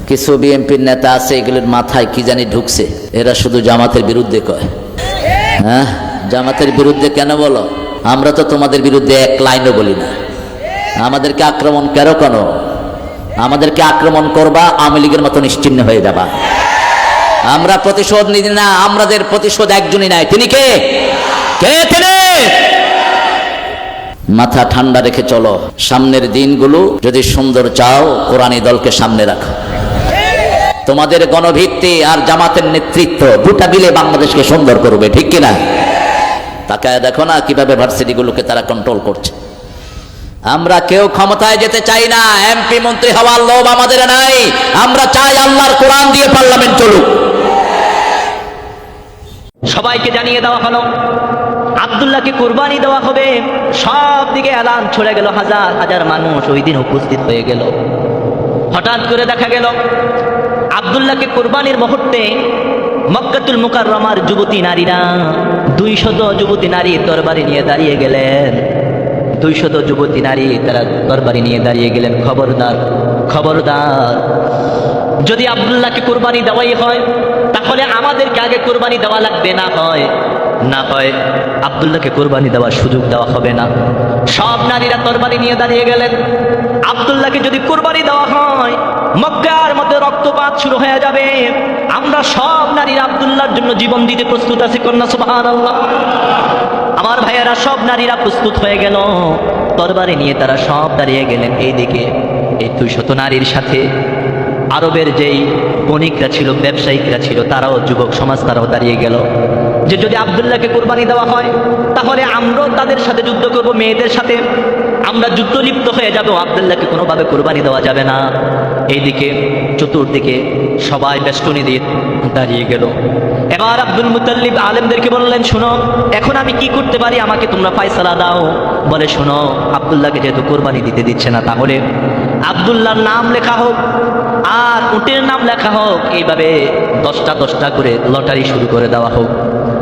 কিছু বিএনপির নেতা আছে, এগুলোর মাথায় কি জানি ঢুকছে, এরা শুধু জামাতের বিরুদ্ধে কয়। হ্যাঁ, জামাতের বিরুদ্ধে কেন বলো? আমরা তো তোমাদের বিরুদ্ধে এক লাইনও বলি না। আমাদেরকে আক্রমণ কেন কেন? আমাদেরকে আক্রমণ করবা, আওয়ামী লীগের মতো নিশ্চিহ্ন হয়ে যাবা। আমরা প্রতিশোধ নিই না, আমাদের প্রতিশোধ একজনই নাই। তিনি কে? কে তিনি? মাথা ঠান্ডা রেখে চলো। সামনের দিনগুলো যদি সুন্দর চাও, কোরআনী দলকে সামনে রাখো। তোমাদের গণভিত্তি আর জামাতের নেতৃত্ব দুটা মিলে বাংলাদেশকে সুন্দর করবে, ঠিক কিনা? তাকায় দেখো না কিভাবে ভার্সিটিগুলোকে তারা কন্ট্রোল করছে। আমরা কেউ ক্ষমতায় যেতে চাই না, এমপি মন্ত্রী হওয়ার লোভ আমাদের নাই। আমরা চাই আল্লাহর কোরআন দিয়ে পার্লামেন্ট চলুক। সবাইকে জানিয়ে দেওয়া হলো আব্দুল্লাহকে কুরবানি দেওয়া হবে। সব দিকে এলান ছড়ে গেল, হাজার হাজার মানুষ ওই দিন উপস্থিত হয়ে গেল। হঠাৎ করে দেখা গেল আব্দুল্লাহকে কুরবানির মুহূর্তে মক্কাতুল মুকাররমার যুবতী নারীরা 200 যুবতী নারী তরবারি নিয়ে দাঁড়িয়ে গেলেন। 200 যুবতী নারী তারা তরবারি নিয়ে দাঁড়িয়ে গেলেন। খবরদার, খবরদার, যদি আব্দুল্লাহকে কুরবানি দেওয়াই হয় তাহলে আমাদেরকে আগে কুরবানি দেওয়া লাগবে। না হয় আব্দুল্লাহকে কুরবানি দেওয়ার সুযোগ দেওয়া হবে না। সব নারীরা তরবারি নিয়ে দাঁড়িয়ে গেলেন। আব্দুল্লাহকে যদি কুরবানি দেওয়া হয় মক্কার মধ্যে রক্তপাত শুরু হয়ে যাবে। আমরা সব নারীরা আব্দুল্লাহর জন্য জীবন দিতে প্রস্তুত আছি। কন্যা সুবহানাল্লাহ। আমার ভাইয়েরা, সব নারীরা প্রস্তুত হয়ে গেল, তরবারি নিয়ে তারা সব দাঁড়িয়ে গেলেন। এইদিকে এই 200 নারীর সাথে আরবের যেই বণিকরা ছিল, ব্যবসায়িকরা ছিল, তারাও, যুবক সমাজ, তারাও দাঁড়িয়ে গেল যে যদি আব্দুল্লাহকে কুরবানি দেওয়া হয় তাহলে আমরাও তাদের সাথে যুদ্ধ করব, মেয়েদের সাথে আমরা যুদ্ধ লিপ্ত হয়ে যাব। আব্দুল্লাহকে কোনোভাবে কুরবানি দেওয়া যাবে না। এইদিকে চতুর্দিকে সবাই বেষ্টনী দিয়ে দাঁড়িয়ে গেল। এবার আব্দুল মুতাল্লিব আলেমদেরকে বললেন, শোনো, এখন আমি কি করতে পারি, আমাকে তোমরা ফায়সালা দাও। বলে, শোনো, আব্দুল্লাহকে যেহেতু কুরবানি দিতে দিচ্ছে না, তাহলে আব্দুল্লাহর নাম লেখা হোক আর উটের নাম লেখা হোক, এইভাবে 10টা করে লটারি শুরু করে দেওয়া হোক।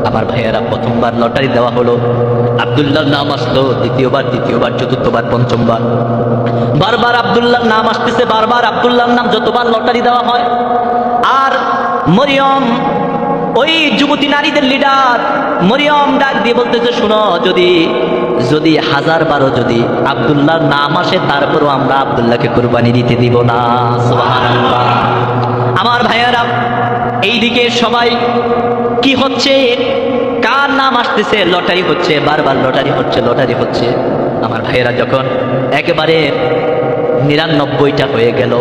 আমার ভাইয়েরা, প্রথমবার লটারি দেওয়া হলো, আব্দুল্লাহর নাম আসলো। দ্বিতীয়বার, চতুর্থবার, পঞ্চমবার, বারবার আব্দুল্লাহর নাম আসতেছে। বারবার আব্দুল্লাহর নাম, যতবার লটারি দেওয়া হয়। আর মরিয়ম, ওই যুবতী নারীদের লিডার মরিয়ম ডাক দিয়ে বলতেছে, শোনো, যদি 1000বারও যদি আব্দুল্লাহর নাম আসে তারপরও আমরা আব্দুল্লাহকে কুরবানি দিতে দিব না। সুবহানাল্লাহ। আমার ভাইয়েরা, এইদিকে সবাই কি হচ্ছে, কার নাম আসতেছে, লটারি হচ্ছে, বারবার লটারি হচ্ছে। আমার ভাইয়েরা, যখন একেবারে 99টা হয়ে গেল,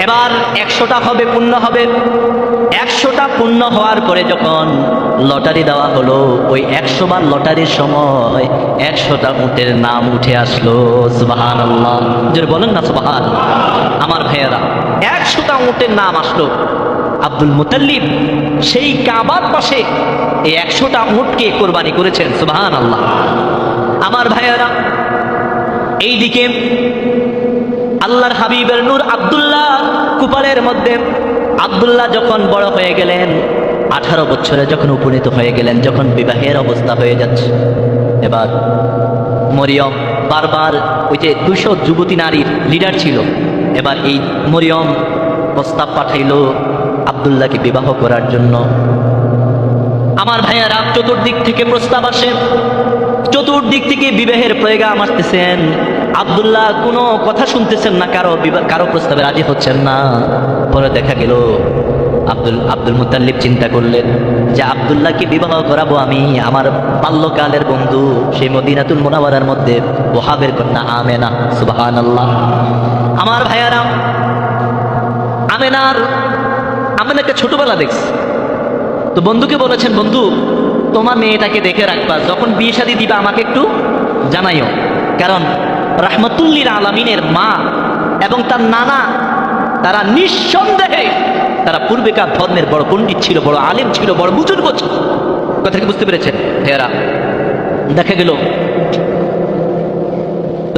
এবার 100টা হবে, পূর্ণ হবে। 100টা পূর্ণ হওয়ার পরে যখন লটারি দেওয়া হলো, ওই 100 বার লটারির সময় 100টা উটের নাম উঠে আসলো। সুবহানাল্লাহ। জোরে বলেন না সুবহান। আমার ভাইয়েরা, 100টা উটের নাম আসলো। আব্দুল মুতাল্লিব সেই কাবার পাশে এই 100টা উটকে কোরবানি করেছেন। সুবহানাল্লাহ। আমার ভাইয়েরা, এইদিকে আল্লাহর হাবিবের নূর আব্দুল্লাহ কুপালের মধ্যে, আব্দুল্লাহ যখন বড় হয়ে গেলেন, 18 বছরে যখন উপনীত হয়ে গেলেন, যখন বিবাহের অবস্থা হয়ে যাচ্ছে, এবার মরিয়ম বারবার, ওই যে 200 যুবতী নারীর লিডার ছিল, এবার এই মরিয়ম প্রস্তাব পাঠাইলো আব্দুল্লাহকে বিবাহ করার জন্য। আমার ভাইয়ারা, চতুর্দিক থেকে প্রস্তাব আসে, চতুর্দিক থেকে বিবাহের প্রয়োগাম আসতেছেন। আব্দুল্লাহ কোনো কথা শুনতেছেন না, কারো প্রস্তাবে রাজি হচ্ছেন না। পরে দেখা গেল আব্দুল মুতাল্লিব চিন্তা করলেন যে আব্দুল্লাহকে বিবাহ করাবো আমি আমার বাল্যকালের বন্ধু, সেই মদিনাতুল মুনাওয়ারার মধ্যে ওহাবের কন্যা আমেনা। সুবহানাল্লাহ। আমার ভাইয়ারা, আমেনাকে ছোটবেলা দেখছি, তো বন্ধুকে বলেছেন, বন্ধু, তোমার মেয়েটাকে দেখে রাখবা, যখন বিয়ে শাদী দিবা আমাকে একটু জানাইও। কারণ রাহমাতুল্লিল আলামিনের মা এবং তার নানা, তারা নিঃসন্দেহে তারা পূর্বেকার ধর্মের বড় পণ্ডিত ছিল, বড় আলেম ছিল, বড় বুজুর্গ ছিল। কথা কি বুঝতে পেরেছেন ভাইয়ারা? দেখা গেল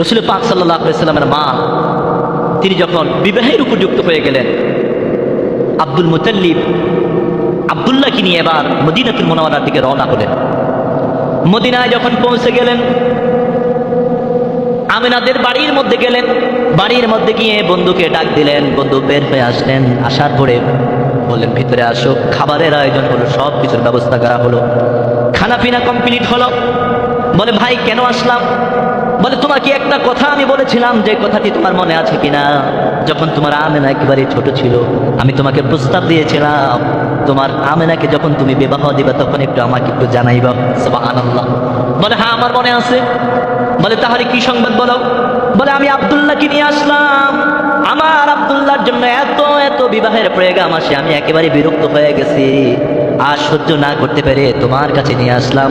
রাসূল পাক সাল্লাল্লাহু আলাইহি ওয়াসাল্লামের মা, তিনি যখন বিবাহের উপযুক্ত হয়ে গেলেন, আব্দুল মুতাল্লিব আব্দুল্লাহকে নিয়ে এবার মদিনাতুল মুনাওয়ারার দিকে রওনা হলেন। মদিনায় যখন পৌঁছে গেলেন, আমেনাদের বাড়ির মধ্যে গেলেন, বাড়ির মধ্যে গিয়ে বন্ধুকে ডাক দিলেন, বন্ধু বের হয়ে আসলেন, আসার পরে বললেন ভিতরে আসো, খাবারের আয়োজন হলো, সব কিছুর ব্যবস্থা করা হলো, খানা পিনা কমপ্লিট হলো। বলে ভাই কেন আসলাম? বলে তোমাকে একটা কথা আমি বলেছিলাম, যে কথাটি তোমার মনে আছে কিনা? যখন তোমার আমেনা একেবারে ছোট ছিল, আমি তোমাকে প্রস্তাব দিয়েছিলাম, তোমার আমেনাকে যখন তুমি বিবাহ দিবে তখন একটু আমাকে একটু জানাইবা। সুবহানাল্লাহ। বলে হ্যাঁ আমার মনে আছে। বলে তাহলে কি সংবাদ বলো? বলে আমি আব্দুল্লাহকে নিয়ে আসলাম, আমার আব্দুল্লাহর জন্য এত এত বিবাহের প্রয়োগ আসে, আমি একেবারে বিরক্ত হয়ে গেছি, আর সহ্য না করতে পেরে তোমার কাছে নিয়ে আসলাম।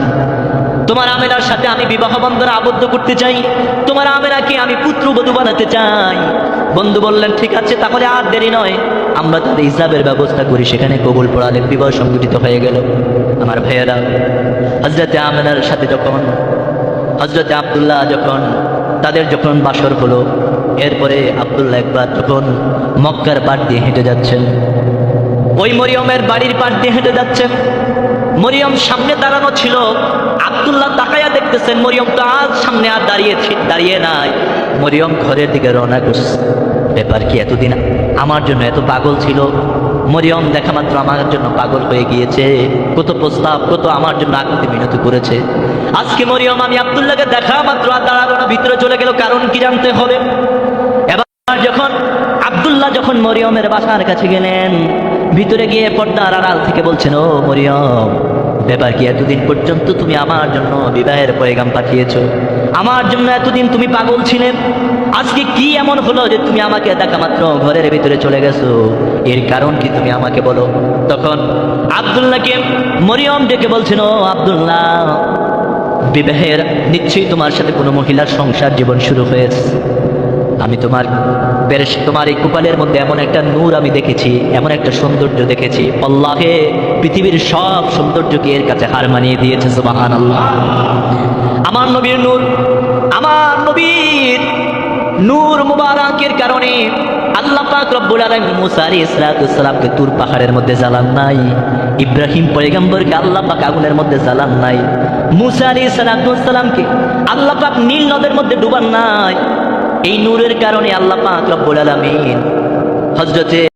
তোমার আমেনার সাথে আমি বিবাহ বন্ধনে আবদ্ধ করতে চাই, তোমার আমেনাকে আমি পুত্রবধূ বানাতে চাই। বন্ধু বললেন ঠিক আছে, তাহলে আর দেরি নয়, আমরা তাদের হিসাবের ব্যবস্থা করি। সেখানে কবুল পড়ালেন, বিবাহ সংগঠিত হয়ে গেল। আমার ভাইয়েরা, হযরতে আমেনার সাথে যখন হযরতে আব্দুল্লাহ তাদের যখন বাসর হলো, এরপরে আব্দুল্লাহ একবার যখন মক্কার পাড় দিয়ে হেঁটে যাচ্ছেন, ওই মরিয়মের বাড়ির পাড় দিয়ে হেঁটে যাচ্ছেন, মরিয়ম সামনে দাঁড়ানো ছিল, আব্দুল্লাহ তাকায়া দেখতেছেন মরিয়ম তো আজ সামনে আর দাঁড়িয়ে নাই, মরিয়ম ঘরের দিকে রওনা করছে। ব্যাপার কি, এতদিন আমার জন্য এত পাগল ছিল, মরিয়ম দেখা মাত্র আমার জন্য পাগল হয়ে গিয়েছে, কত প্রস্তাব, কত আমার জন্য আকুতি মিনতি করেছে। আজকে মরিয়ম আমি আব্দুল্লাহকে দেখা মাত্র আর দাঁড়ালো না, ভিতরে চলে গেল, কারণ কি জানতে হবে। এবার আব্দুল্লাহ যখন মরিয়মের বাসার কাছে গেলেন, ভিতরে গিয়ে পর্দার আড়াল থেকে বলছেন, ও মরিয়ম, ব্যাপার কি, এতদিন পর্যন্ত তুমি আমার জন্য বিবাহের পয়গাম পাঠিয়েছো, আমার জন্য এতদিন তুমি পাগল ছিলেন, আজকে কি এমন হলো যে তুমি আমাকে দেখা মাত্র ঘরের ভিতরে চলে গেছো, এর কারণ কি তুমি আমাকে বলো। তখন আব্দুল্লাহকে মরিয়ম ডেকে বলছেন, ও আব্দুল্লাহ, বিবাহের নিশ্চয়ই তোমার সাথে কোনো মহিলার সংসার জীবন শুরু হয়েছে, আমি তোমার এই কপালের মধ্যে এমন একটা নূর আমি দেখেছি, এমন একটা সৌন্দর্য দেখেছি, আল্লাহে পৃথিবীর সব সৌন্দর্যকে এর কাছে হার মানিয়ে দিয়েছে। সুবহানাল্লাহ। আমার নবীর নূর, আমার নবীর নূর মুবারকের কারণে আল্লাহ পাক রব্বুল আলামিন মুসা আলাইহিস সালামকে তুর পাহাড়ের মধ্যে জ্বালান নাই, ইব্রাহিম পয়গম্বরকে আল্লাহ পাক আগুনের মধ্যে জ্বালান নাই, মুসা আলাইহিস সালামকে আল্লাহ পাক নীল নদের মধ্যে ডুবান নাই। এই নূরের কারণে আল্লাহ পাক রব্বুল আলামিন হযরতে